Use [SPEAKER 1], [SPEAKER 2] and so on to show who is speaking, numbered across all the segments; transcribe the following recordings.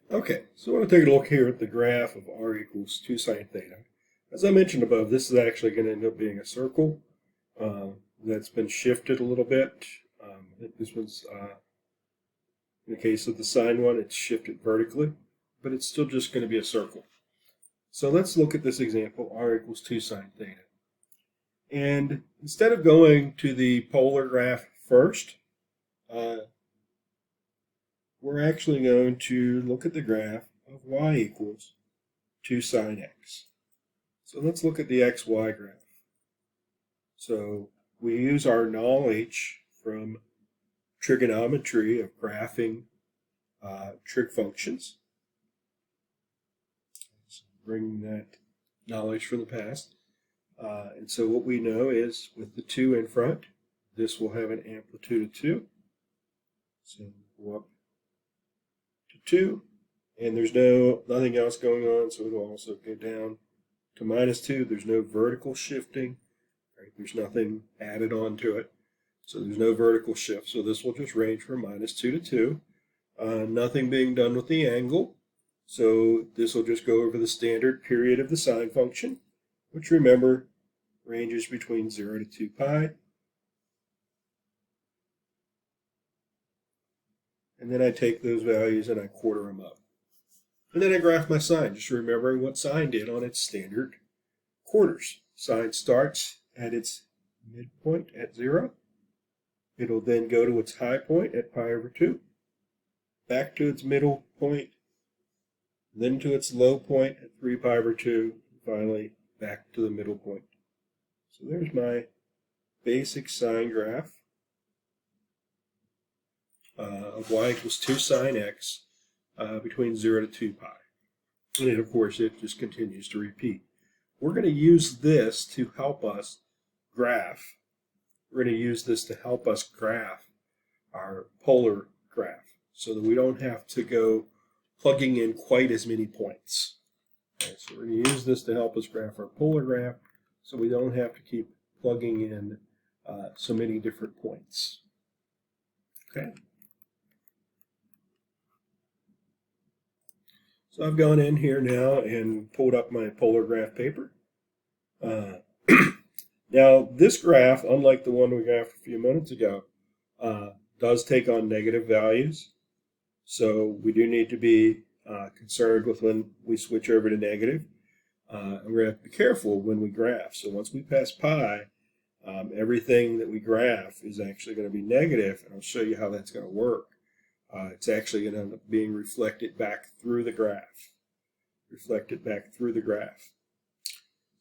[SPEAKER 1] Okay, so I want to take a look here at the graph of r equals 2 sine theta. As I mentioned above, this is actually going to end up being a circle that's been shifted a little bit. This one's, in the case of the sine one, it's shifted vertically, but it's still just going to be a circle. So let's look at this example, r equals 2 sine theta. And instead of going to the polar graph first, uh, we're actually going to look at the graph of y equals 2 sine x. So let's look at the xy graph. So we use our knowledge from trigonometry of graphing trig functions. So bringing that knowledge from the past. And so what we know is with the 2 in front, this will have an amplitude of 2. So we'll go up to 2, and there's nothing else going on, so it'll also go down to -2. There's no vertical shifting, right? There's nothing added on to it, so there's no vertical shift. So this will just range from -2 to 2. Nothing being done with the angle, so this will just go over the standard period of the sine function, which remember ranges between 0 to 2 pi. And then I take those values and I quarter them up. And then I graph my sine, just remembering what sine did on its standard quarters. Sine starts at its midpoint at 0. It'll then go to its high point at pi over 2, back to its middle point, then to its low point at 3 pi over 2, and finally back to the middle point. So there's my basic sine graph of y equals 2 sine x between 0 to 2 pi. And then, of course, it just continues to repeat. We're going to use this to help us graph. We're going to use this to help us graph our polar graph so that we don't have to go plugging in quite as many points. Okay, so we're going to use this to help us graph our polar graph so we don't have to keep plugging in so many different points. Okay. So I've gone in here now and pulled up my polar graph paper. Now this graph, unlike the one we graphed a few minutes ago, does take on negative values. So we do need to be concerned with when we switch over to negative. And we're going to have to be careful when we graph. So once we pass pi, everything that we graph is actually going to be negative, and I'll show you how that's going to work. It's actually going to end up being reflected back through the graph.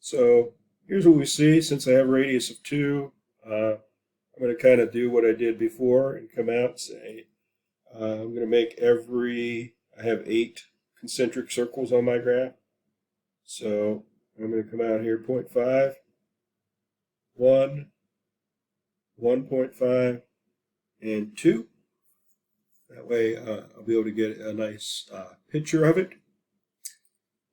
[SPEAKER 1] So here's what we see. Since I have a radius of 2, I'm going to kind of do what I did before and come out and say, I'm going to make I have 8 concentric circles on my graph. So I'm going to come out here 0.5, 1, 1.5, and 2. That way I'll be able to get a nice picture of it.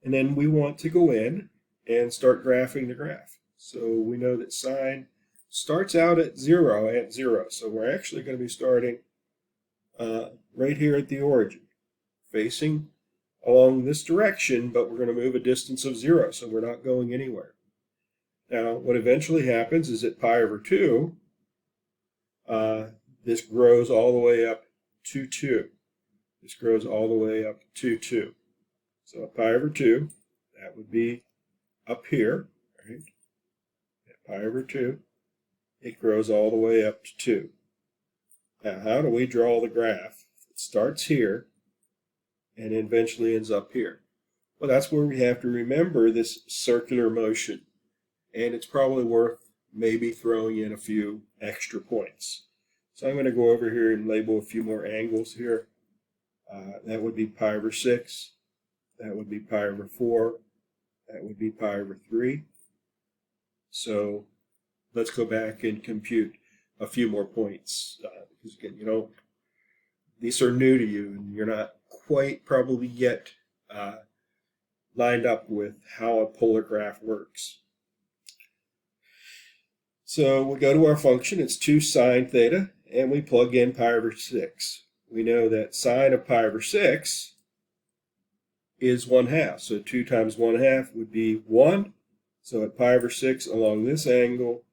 [SPEAKER 1] And then we want to go in and start graphing the graph. So we know that sine starts out at 0 So we're actually going to be starting right here at the origin, facing along this direction, but we're going to move a distance of 0, so we're not going anywhere. Now, what eventually happens is at pi over 2, this grows all the way up to 2. This grows all the way up to 2. So at pi over 2, that would be up here, right? At pi over 2, it grows all the way up to 2. Now, how do we draw the graph? It starts here and eventually ends up here. Well, that's where we have to remember this circular motion. And it's probably worth maybe throwing in a few extra points. So I'm going to go over here and label a few more angles here. That would be pi over 6. That would be pi over 4. That would be pi over 3. So let's go back and compute a few more points. Because again, these are new to you and you're not quite probably yet lined up with how a polar graph works. So we go to our function, it's 2 sine theta, and we plug in pi over 6. We know that sine of pi over 6 is 1/2. So 2 times 1/2 would be 1. So at pi over 6 along this angle,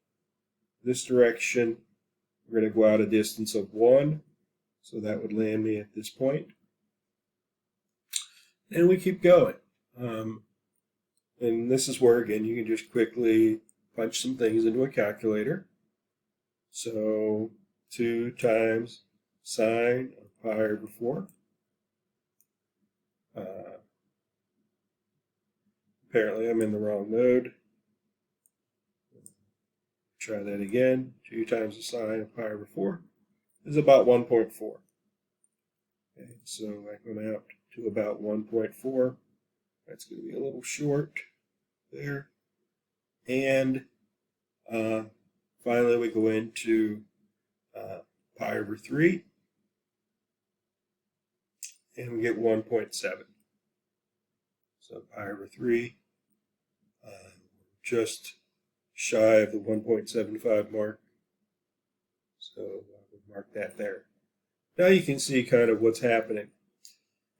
[SPEAKER 1] this direction, we're going to go out a distance of 1. So that would land me at this point. And we keep going. And this is where, again, you can just quickly punch some things into a calculator. So 2 times sine of pi over 4. Apparently I'm in the wrong mode. Try that again. 2 times the sine of pi over 4 is about 1.4. Okay, so I come out to about 1.4. That's going to be a little short there. And finally we go into pi over 3. And we get 1.7. So pi over 3, just shy of the 1.75 mark. So we'll mark that there. Now you can see kind of what's happening.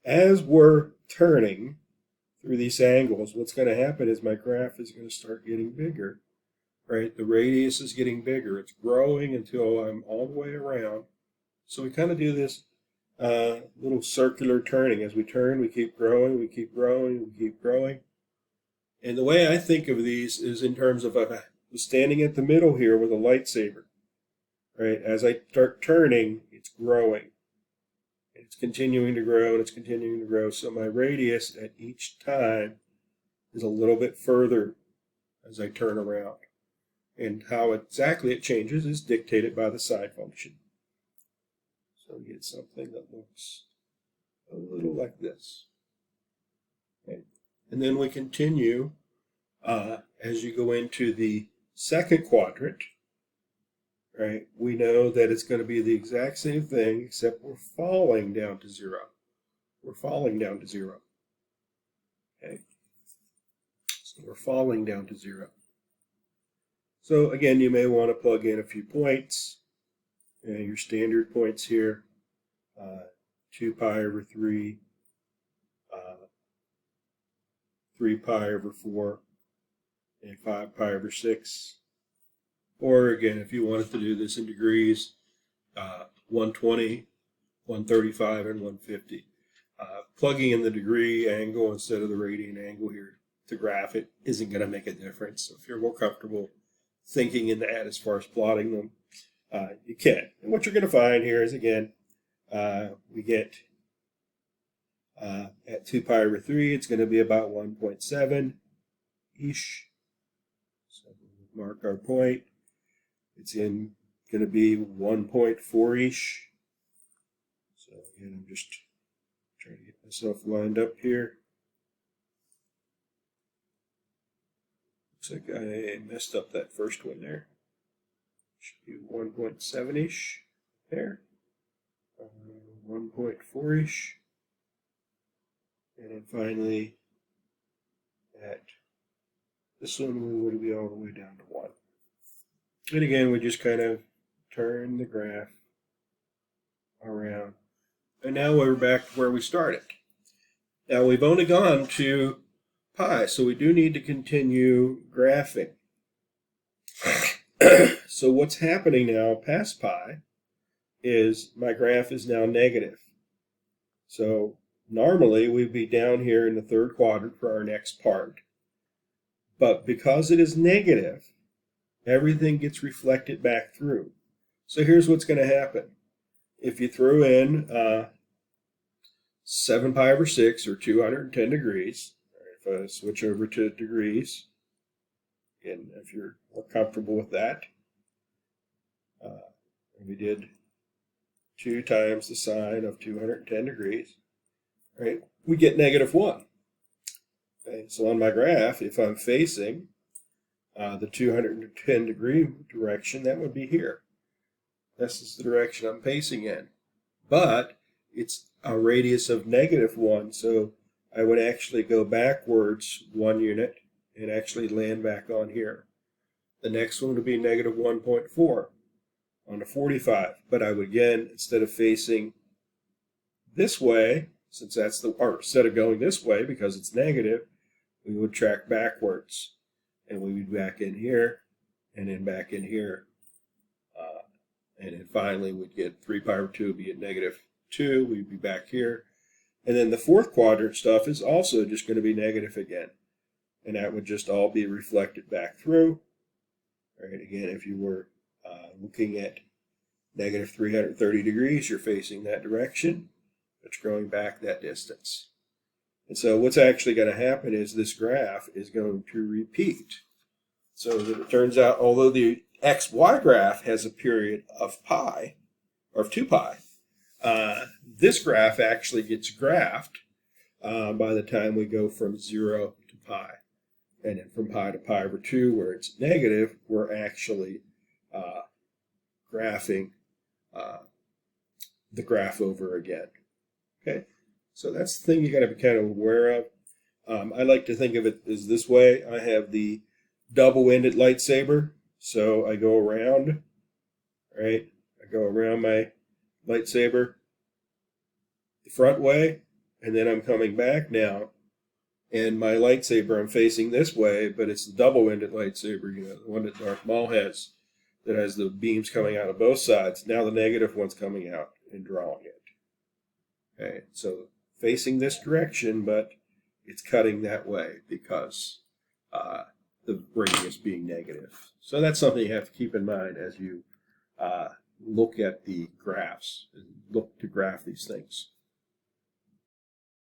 [SPEAKER 1] As we're turning through these angles, what's going to happen is my graph is going to start getting bigger. Right? The radius is getting bigger. It's growing until I'm all the way around. So we kind of do this little circular turning. As we turn, we keep growing, we keep growing, we keep growing. And the way I think of these is in terms of standing at the middle here with a lightsaber. Right? As I start turning, it's growing. It's continuing to grow, and it's continuing to grow. So my radius at each time is a little bit further as I turn around. And how exactly it changes is dictated by the side function. So we get something that looks a little like this. Okay. And then we continue as you go into the second quadrant. Right? We know that it's going to be the exact same thing, except we're falling down to 0. We're falling down to 0. Okay? So we're falling down to 0. So again, you may want to plug in a few points. Your standard points here, 2 pi over 3, 3 pi over 4, and 5 pi over 6. Or again, if you wanted to do this in degrees, 120, 135, and 150. Plugging in the degree angle instead of the radian angle here to graph it isn't going to make a difference. So if you're more comfortable thinking in that as far as plotting them, you can. And what you're going to find here is, again, we get at 2 pi over 3, it's going to be about 1.7-ish. So we'll mark our point. It's going to be 1.4-ish. So again, I'm just trying to get myself lined up here. Looks like I messed up that first one there. Should be 1.7-ish there. 1.4-ish. And then finally, at this one, we would be all the way down to 1. And again, we just kind of turn the graph around. And now we're back to where we started. Now we've only gone to pi, so we do need to continue graphing. So what's happening now past pi is my graph is now negative. So normally we'd be down here in the third quadrant for our next part. But because it is negative, everything gets reflected back through. So here's what's going to happen. If you throw in 7 pi over 6, or 210 degrees, if I switch over to degrees, and if you're more comfortable with that, we did 2 times the sine of 210 degrees, right? We get -1. Okay, so on my graph, if I'm facing the 210 degree direction, that would be here. This is the direction I'm facing in. But it's a radius of -1, so I would actually go backwards 1 unit and actually land back on here. The next one would be -1.4 on the 45. But I would, again, instead of facing this way, since that's or instead of going this way because it's negative, we would track backwards. And we would be back in here, and then back in here. And then finally we'd get 3 pi over 2 would be at -2. We'd be back here. And then the fourth quadrant stuff is also just going to be negative again. And that would just all be reflected back through. All right, again, if you were looking at -330 degrees, you're facing that direction, but you're going back that distance. And so what's actually going to happen is this graph is going to repeat. So that it turns out, although the XY graph has a period of pi, or of 2 pi, this graph actually gets graphed by the time we go from 0 to pi. And then from pi to pi over 2, where it's negative, we're actually graphing the graph over again. Okay, so that's the thing you got to be kind of aware of. I like to think of it as this way. I have the double-ended lightsaber, so I go around, right? I go around my lightsaber the front way, and then I'm coming back now, and my lightsaber I'm facing this way, but it's the double-ended lightsaber, you know, the one that Darth Maul has, that has the beams coming out of both sides. Now the negative one's coming out and drawing it. Okay, so facing this direction, but it's cutting that way because the radius being negative. So that's something you have to keep in mind as you look at the graphs and look to graph these things.